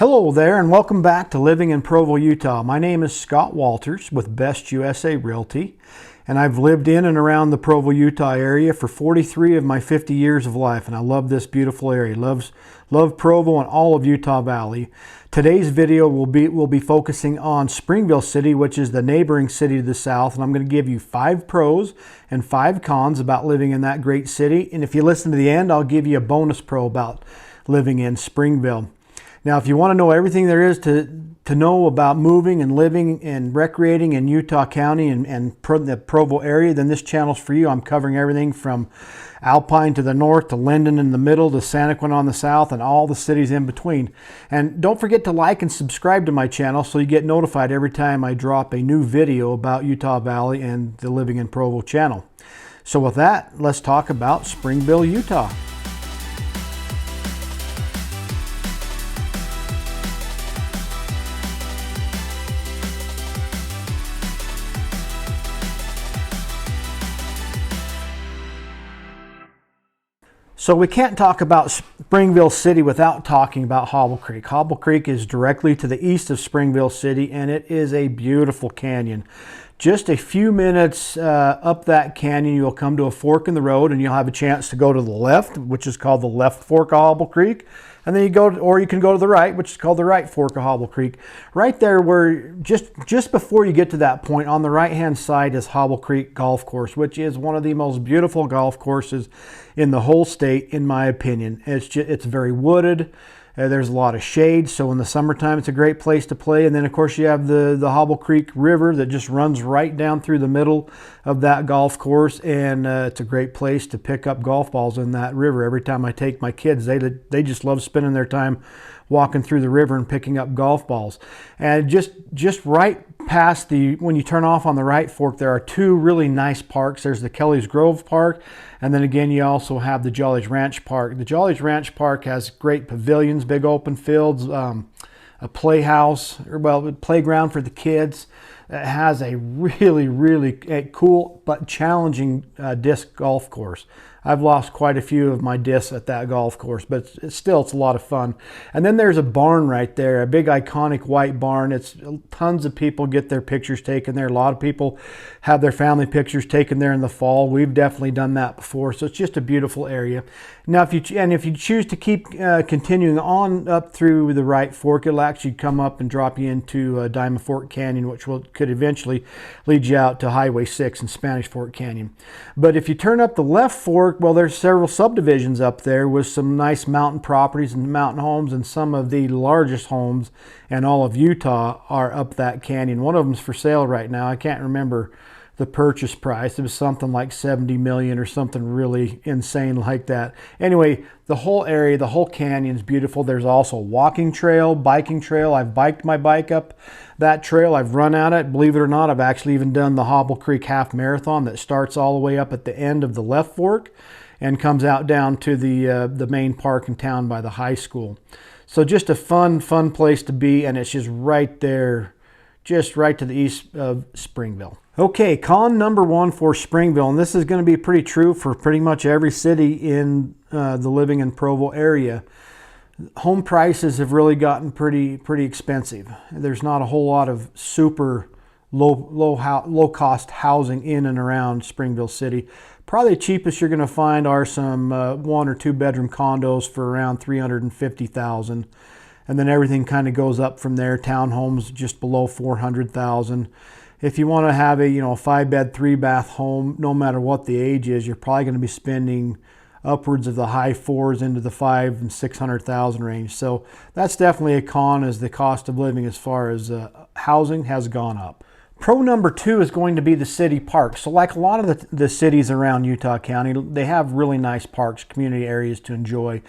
Hello there and welcome back to Living in Provo, Utah. My name is Scott Walters with Best USA Realty, and I've lived in and around the Provo, Utah area for 43 of my 50 years of life, and I love this beautiful area. Love Provo and all of Utah Valley. Today's video will be focusing on Springville City, which is the neighboring city to the south, and I'm going to give you 5 pros and 5 cons about living in that great city. And if you listen to the end, I'll give you a bonus pro about living in Springville. Now, if you want to know everything there is to know about moving and living and recreating in Utah County and the Provo area, then this channel's for you. I'm covering everything from Alpine to the north, to Linden in the middle, to Santaquin on the south, and all the cities in between. And don't forget to like and subscribe to my channel so you get notified every time I drop a new video about Utah Valley and the Living in Provo channel. So with that, let's talk about Springville, Utah. So we can't talk about Springville City without talking about Hobble Creek. Hobble Creek is directly to the east of Springville City, and it is a beautiful canyon. Just a few minutes up that canyon, you'll come to a fork in the road, and you'll have a chance to go to the left, which is called the left fork of Hobble Creek. And then you can go to the right, which is called the right fork of Hobble Creek. Right there, where just before you get to that point, on the right-hand side is Hobble Creek Golf Course, which is one of the most beautiful golf courses in the whole state, in my opinion. It's very wooded. There's a lot of shade, so in the summertime it's a great place to play. And then of course you have the Hobble Creek River that just runs right down through the middle of that golf course, and it's a great place to pick up golf balls in that river. Every time I take my kids, they just love spending their time walking through the river and picking up golf balls. And just right past when you turn off on the right fork, there are 2 really nice parks. There's the Kelly's Grove Park, and then again you also have the Jolly's Ranch Park. The Jolly's Ranch Park has great pavilions, big open fields, a playhouse, playground for the kids. It has a really cool but challenging disc golf course. I've lost quite a few of my discs at that golf course, but it's a lot of fun. And then there's a barn right there, a big iconic white barn. Tons of people get their pictures taken there. A lot of people have their family pictures taken there in the fall. We've definitely done that before, so it's just a beautiful area. Now, if you choose to keep continuing on up through the right fork, it'll actually come up and drop you into Diamond Fork Canyon, which could eventually lead you out to Highway 6 and Spanish Fork Canyon. But if you turn up the left fork, well, there's several subdivisions up there with some nice mountain properties and mountain homes, and some of the largest homes in all of Utah are up that canyon. One of them's for sale right now. I can't remember the purchase price. It was something like $70 million or something really insane like that. Anyway, the whole area, the whole canyon is beautiful. There's also a walking trail, biking trail. I've biked my bike up that trail. I've run at it. Believe it or not, I've actually even done the Hobble Creek Half Marathon that starts all the way up at the end of the left fork and comes out down to the main park in town by the high school. So just a fun place to be, and it's just right there, just right to the east of Springville. Okay, con number 1 for Springville, and this is going to be pretty true for pretty much every city in the Living in Provo area. Home prices have really gotten pretty expensive. There's not a whole lot of super low cost housing in and around Springville City. Probably the cheapest you're going to find are some 1 or 2 bedroom condos for around $350,000, and then everything kind of goes up from there. Townhomes just below $400,000. If you want to have a 5-bed 3-bath home, no matter what the age is, you're probably going to be spending upwards of the high 4s into the $500,000 and $600,000 range. So that's definitely a con, as the cost of living as far as housing has gone up. Pro number 2 is going to be the city parks. So like a lot of the cities around Utah County, they have really nice parks, community areas to enjoy.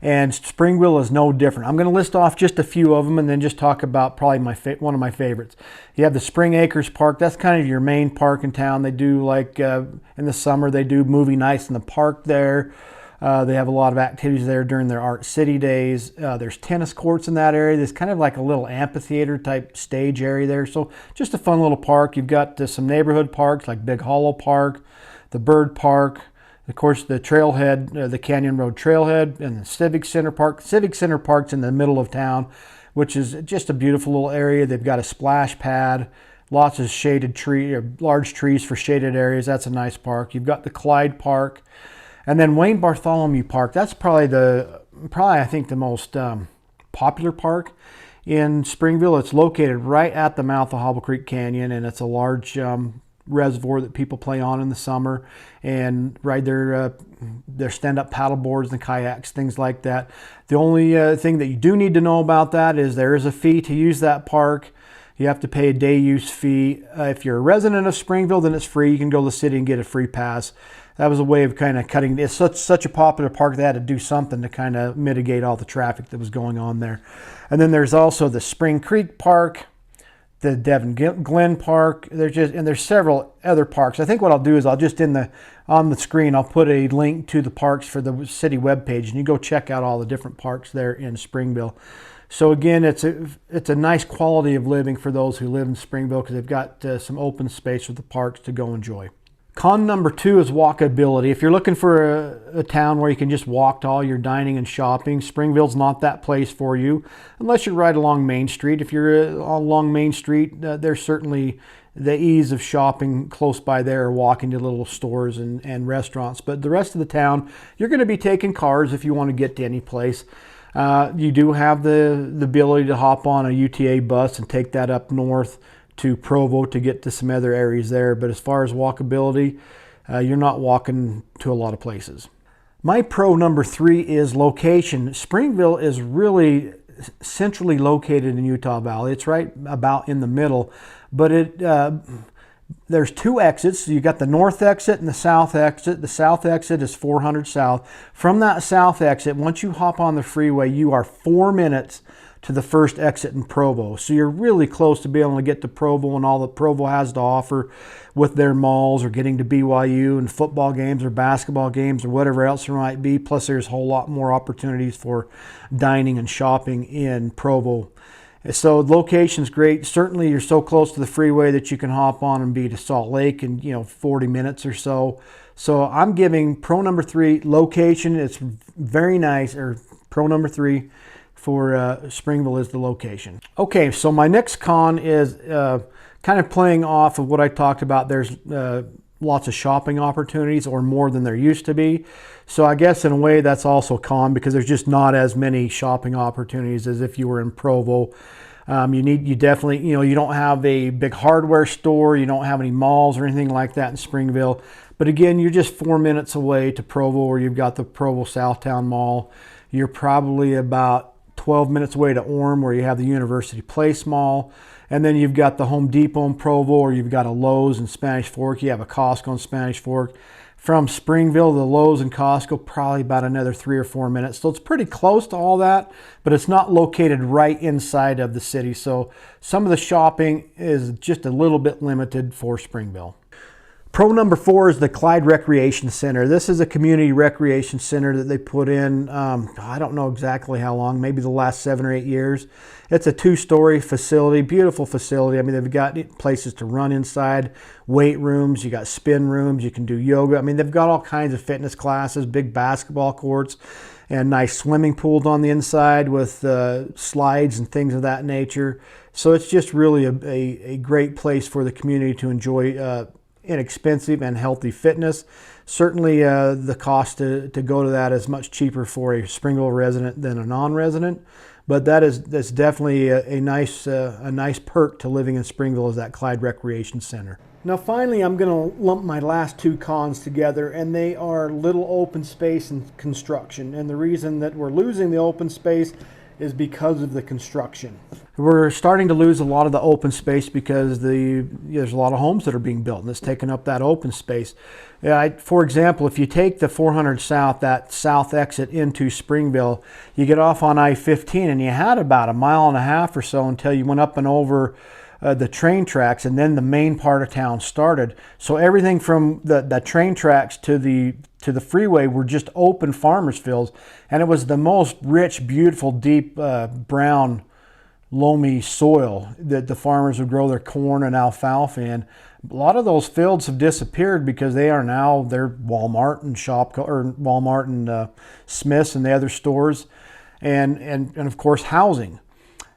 And Springville is no different. I'm going to list off just a few of them and then just talk about probably one of my favorites. You have the Spring Acres Park. That's kind of your main park in town. They do in the summer, they do movie nights in the park there. They have a lot of activities there during their Art City days. There's tennis courts in that area. There's kind of like a little amphitheater type stage area there. So just a fun little park. You've got some neighborhood parks like Big Hollow Park, the Bird Park. Of course, the trailhead, the Canyon Road Trailhead, and the Civic Center Park. Civic Center Park's in the middle of town, which is just a beautiful little area. They've got a splash pad, lots of shaded large trees for shaded areas. That's a nice park. You've got the Clyde Park, and then Wayne Bartholomew Park. That's probably I think the most popular park in Springville. It's located right at the mouth of Hobble Creek Canyon, and it's a large reservoir that people play on in the summer and ride their stand-up paddle boards and kayaks, things like that. The only thing that you do need to know about that is there is a fee to use that park. You have to pay a day use fee. If you're a resident of Springville, then it's free. You can go to the city and get a free pass. That was a way of kind of cutting. It's such a popular park, they had to do something to kind of mitigate all the traffic that was going on there. And then there's also the Spring Creek Park, the Devon Glen Park. There's several other parks. I think what I'll do is I'll just on the screen I'll put a link to the parks for the city webpage, and you go check out all the different parks there in Springville. So again, it's a nice quality of living for those who live in Springville because they've got some open space with the parks to go enjoy. Con number 2 is walkability. If you're looking for a town where you can just walk to all your dining and shopping, Springville's not that place for you unless you're right along Main Street. If you're along Main Street, there's certainly the ease of shopping close by there or walking to little stores and restaurants. But the rest of the town, you're going to be taking cars if you want to get to any place. You do have the ability to hop on a UTA bus and take that up north to Provo to get to some other areas there. But as far as walkability, you're not walking to a lot of places. My pro number 3 is location. Springville is really centrally located in Utah Valley. It's right about in the middle, but there's 2 exits. You got the north exit and the south exit. The south exit is 400 south. From that south exit, once you hop on the freeway, you are 4 minutes to the first exit in Provo. So you're really close to being able to get to Provo and all that Provo has to offer with their malls or getting to BYU and football games or basketball games or whatever else there might be. Plus there's a whole lot more opportunities for dining and shopping in Provo. So the location's great. Certainly you're so close to the freeway that you can hop on and be to Salt Lake in 40 minutes or so. So I'm giving pro number 3 location. It's very nice, or pro number 3 for Springville is the location. Okay, so my next con is kind of playing off of what I talked about. There's lots of shopping opportunities, or more than there used to be. So I guess in a way that's also a con because there's just not as many shopping opportunities as if you were in Provo. You definitely, you don't have a big hardware store, you don't have any malls or anything like that in Springville. But again, you're just 4 minutes away to Provo, where you've got the Provo Southtown Mall. You're probably about 12 minutes away to Orem, where you have the University Place Mall. And then you've got the Home Depot in Provo, or you've got a Lowe's in Spanish Fork. You have a Costco in Spanish Fork. From Springville, the Lowe's and Costco, probably about another 3 or 4 minutes. So it's pretty close to all that, but it's not located right inside of the city. So some of the shopping is just a little bit limited for Springville. Pro number 4 is the Clyde Recreation Center. This is a community recreation center that they put in, I don't know exactly how long, maybe the last 7 or 8 years. It's a 2-story facility, beautiful facility. I mean, they've got places to run inside, weight rooms, you got spin rooms, you can do yoga. I mean, they've got all kinds of fitness classes, big basketball courts, and nice swimming pools on the inside with slides and things of that nature. So it's just really a great place for the community to enjoy inexpensive and healthy fitness. Certainly the cost to go to that is much cheaper for a Springville resident than a non-resident, but that's definitely a nice perk to living in Springville, is that Clyde Recreation Center. Now finally, I'm going to lump my last 2 cons together, and they are little open space and construction. And the reason that we're losing the open space is because of the construction. We're starting to lose a lot of the open space because there's a lot of homes that are being built, and it's taking up that open space. For example, if you take the 400 South, that south exit into Springville, you get off on I-15, and you had about 1.5 miles or so until you went up and over the train tracks, and then the main part of town started. So everything from the train tracks to the freeway were just open farmers fields, and it was the most rich, beautiful, deep brown loamy soil that the farmers would grow their corn and alfalfa in. A lot of those fields have disappeared because they're Walmart and Walmart and Smith's and the other stores, and of course housing.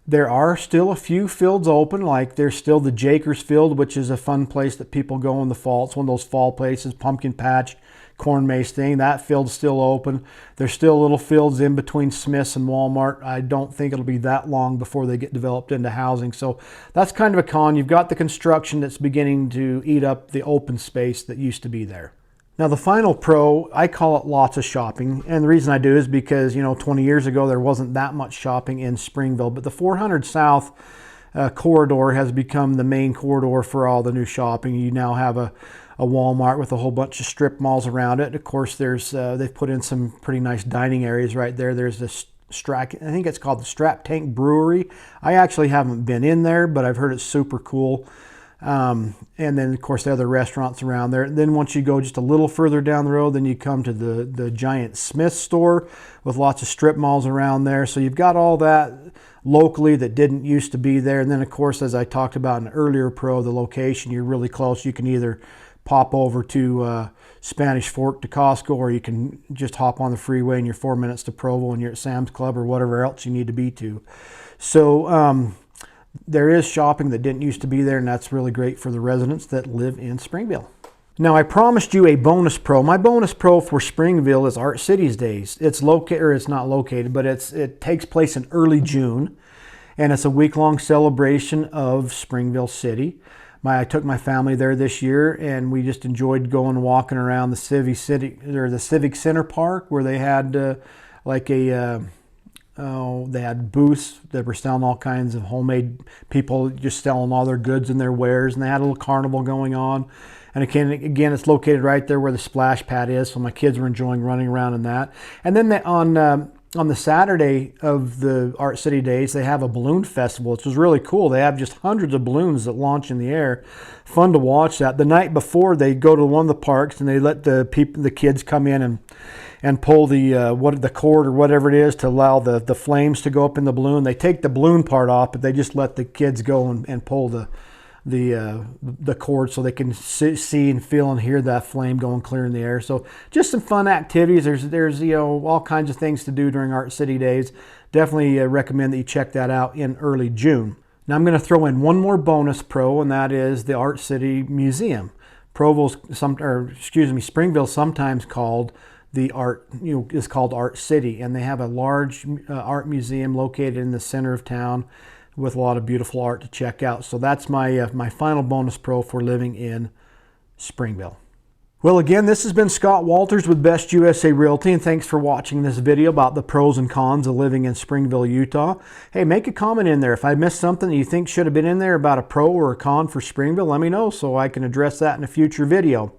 There are still a few fields open, like there's still the Jakers Field, which is a fun place that people go in the fall. It's one of those fall places, pumpkin patch, corn maze thing. That field's still open. There's still little fields in between Smith's and Walmart. I don't think it'll be that long before they get developed into housing. So that's kind of a con. You've got the construction that's beginning to eat up the open space that used to be there. Now the final pro, I call it lots of shopping. And the reason I do is because, 20 years ago there wasn't that much shopping in Springville. But the 400 South corridor has become the main corridor for all the new shopping. You now have a Walmart with a whole bunch of strip malls around it. Of course, they've put in some pretty nice dining areas right there. There's this I think it's called the Strap Tank Brewery. I actually haven't been in there, but I've heard it's super cool. And then, of course, there are other restaurants around there. Then once you go just a little further down the road, then you come to the giant Smith store with lots of strip malls around there. So you've got all that locally that didn't used to be there. And then, of course, as I talked about in an earlier pro, the location, you're really close. You can either pop over to Spanish Fork to Costco, or you can just hop on the freeway and you're 4 minutes to Provo and you're at Sam's Club or whatever else you need to be to. So there is shopping that didn't used to be there, and that's really great for the residents that live in Springville. Now, I promised you a bonus pro. My bonus pro for Springville is Art Cities Days. It's not located, but it takes place in early June, and it's a week-long celebration of Springville City. I took my family there this year, and we just enjoyed going and walking around the Civic Center Park, where they had they had booths that were selling all kinds of homemade, people just selling all their goods and their wares, and they had a little carnival going on. And again, it's located right there where the splash pad is, so my kids were enjoying running around in that. And then on the Saturday of the Art City Days, they have a balloon festival, which was really cool. They have just hundreds of balloons that launch in the air. Fun to watch that. The night before, they go to one of the parks and they let the kids come in and pull the cord or whatever it is to allow the flames to go up in the balloon. They take the balloon part off, but they just let the kids go and pull the cord so they can see and feel and hear that flame going clear in the air. So just some fun activities. There's all kinds of things to do during Art City Days. Definitely recommend that you check that out in early June. Now I'm going to throw in one more bonus pro, and that is the Art City Museum. Springville sometimes called is called Art City, and they have a large art museum located in the center of town with a lot of beautiful art to check out. So that's my final bonus pro for living in Springville. Well, again, this has been Scott Walters with Best USA Realty, and thanks for watching this video about the pros and cons of living in Springville, Utah. Hey, make a comment in there. If I missed something that you think should have been in there about a pro or a con for Springville, let me know so I can address that in a future video.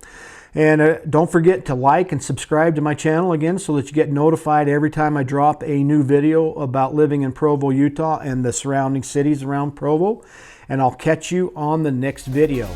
And don't forget to like and subscribe to my channel again so that you get notified every time I drop a new video about living in Provo, Utah and the surrounding cities around Provo. And I'll catch you on the next video.